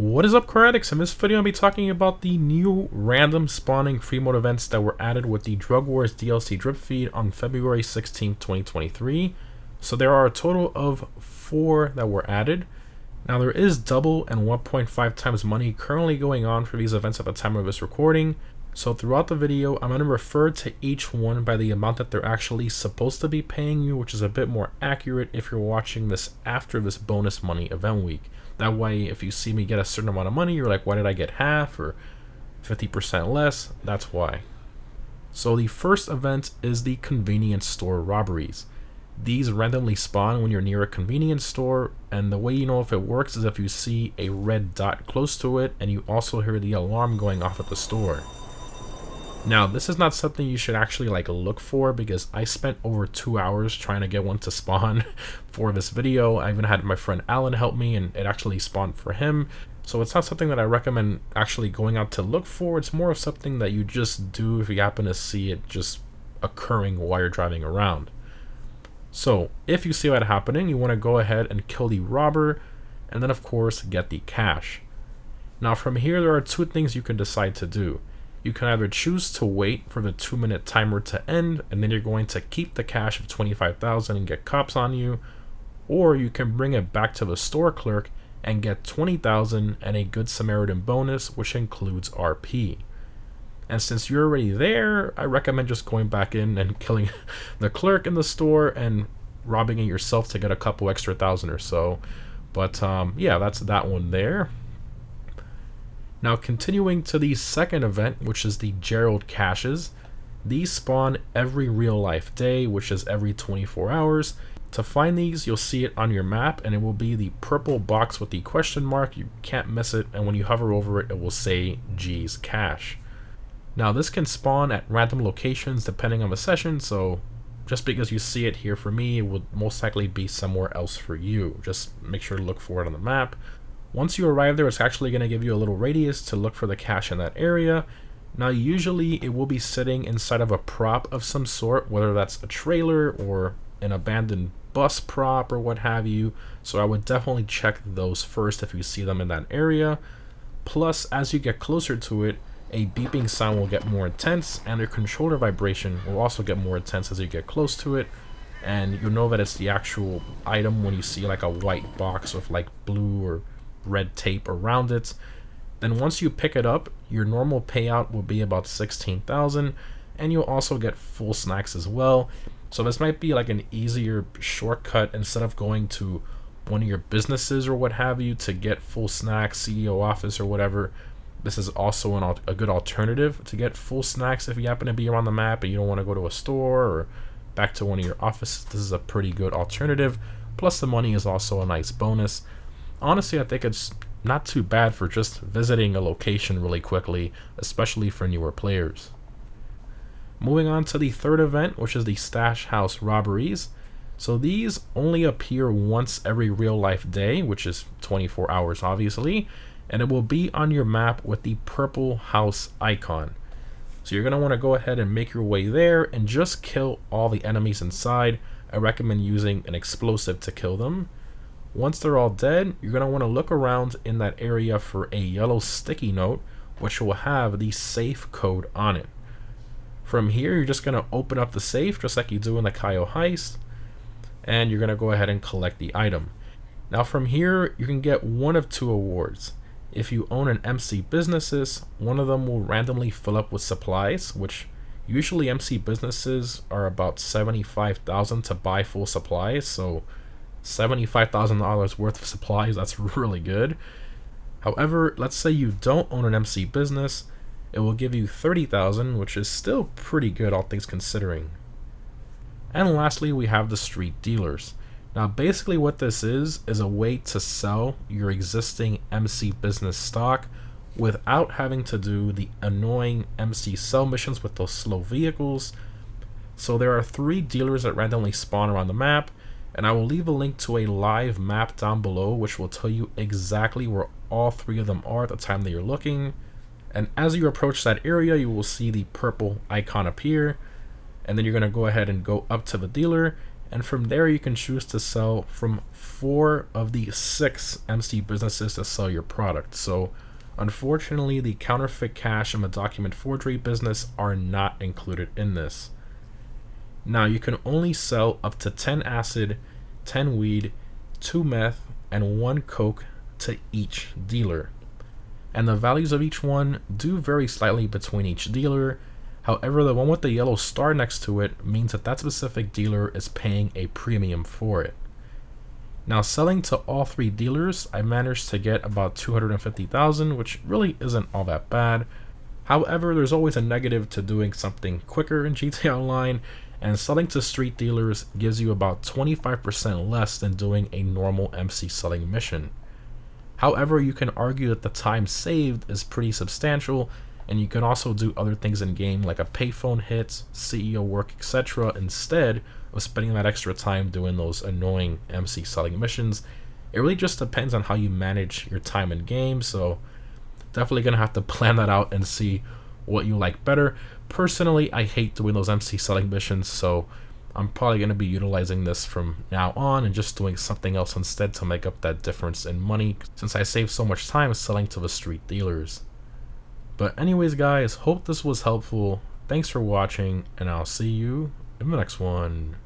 What is up, Karatics? In this video, I'll be talking about the new random spawning Freemode events that were added with the Drug Wars DLC drip feed on February 16, 2023. So there are a total of 4 that were added. Now there is double and 1.5 times money currently going on for these events at the time of this recording. So throughout the video, I'm going to refer to each one by the amount that they're actually supposed to be paying you, which is a bit more accurate if you're watching this after this bonus money event week. That way, if you see me get a certain amount of money, you're like, why did I get half or 50% less? That's why. So the first event is the convenience store robberies. These randomly spawn when you're near a convenience store, and the way you know if it works is if you see a red dot close to it and you also hear the alarm going off at the store. Now, this is not something you should actually look for, because I spent over 2 hours trying to get one to spawn for this video. I even had my friend Alan help me, and it actually spawned for him. So it's not something that I recommend actually going out to look for. It's more of something that you just do if you happen to see it just occurring while you're driving around. So if you see that happening, you want to go ahead and kill the robber, and then of course get the cash. Now from here, there are 2 things you can decide to do. You can either choose to wait for the 2-minute timer to end, and then you're going to keep the cash of 25,000 and get cops on you, or you can bring it back to the store clerk and get 20,000 and a Good Samaritan bonus, which includes RP. And since you're already there, I recommend just going back in and killing the clerk in the store and robbing it yourself to get a couple extra thousand or so. But yeah, that's that one there. Now continuing to the second event, which is the Gerald caches. These spawn every real life day, which is every 24 hours. To find these, you'll see it on your map, and it will be the purple box with the question mark. You can't miss it, and when you hover over it, it will say G's cache. Now this can spawn at random locations depending on the session, so just because you see it here for me, it would most likely be somewhere else for you. Just make sure to look for it on the map. Once you arrive there, it's actually going to give you a little radius to look for the cache in that area. Now usually it will be sitting inside of a prop of some sort, whether that's a trailer or an abandoned bus prop or what have you. So I would definitely check those first if you see them in that area. Plus, as you get closer to it, a beeping sound will get more intense, and your controller vibration will also get more intense as you get close to it. And you'll know that it's the actual item when you see a white box with blue or red tape around it. Then once you pick it up, your normal payout will be about 16,000, and you'll also get full snacks as well. So this might be an easier shortcut instead of going to one of your businesses or what have you to get full snacks, CEO office or whatever. This is also a good alternative to get full snacks if you happen to be around the map and you don't want to go to a store or back to one of your offices. This is a pretty good alternative. Plus the money is also a nice bonus. Honestly, I think it's not too bad for just visiting a location really quickly, especially for newer players. Moving on to the third event, which is the Stash House Robberies. So these only appear once every real life day, which is 24 hours obviously, and it will be on your map with the purple house icon. So you're going to want to go ahead and make your way there and just kill all the enemies inside. I recommend using an explosive to kill them. Once they're all dead, you're going to want to look around in that area for a yellow sticky note, which will have the safe code on it. From here, you're just going to open up the safe, just like you do in the Kaio heist, and you're going to go ahead and collect the item. Now from here, you can get one of 2 awards. If you own an MC Businesses, one of them will randomly fill up with supplies, which usually MC Businesses are about 75,000 to buy full supplies, so $75,000 worth of supplies, that's really good. However, let's say you don't own an MC business, it will give you 30,000, which is still pretty good all things considering. And lastly, we have the street dealers. Now basically what this is a way to sell your existing MC business stock without having to do the annoying MC sell missions with those slow vehicles. So there are 3 dealers that randomly spawn around the map, and I will leave a link to a live map down below which will tell you exactly where all 3 of them are at the time that you're looking. And as you approach that area, you will see the purple icon appear, and then you're going to go ahead and go up to the dealer, And from there, you can choose to sell from 4 of the 6 MC businesses to sell your product. So unfortunately, the counterfeit cash and the document forgery business are not included in this. Now, you can only sell up to 10 acid, 10 weed, 2 meth, and 1 coke to each dealer. And the values of each one do vary slightly between each dealer. However, the one with the yellow star next to it means that that specific dealer is paying a premium for it. Now, selling to all 3 dealers, I managed to get about $250,000, which really isn't all that bad. However, there's always a negative to doing something quicker in GTA Online, and selling to street dealers gives you about 25% less than doing a normal MC selling mission. However, you can argue that the time saved is pretty substantial, and you can also do other things in game like a payphone hit, CEO work, etc. instead of spending that extra time doing those annoying MC selling missions. It really just depends on how you manage your time in game, so definitely gonna have to plan that out and see what you like better. Personally, I hate doing those MC selling missions, so I'm probably going to be utilizing this from now on and just doing something else instead to make up that difference in money, since I save so much time selling to the street dealers. But anyways guys, hope this was helpful. Thanks for watching, and I'll see you in the next one.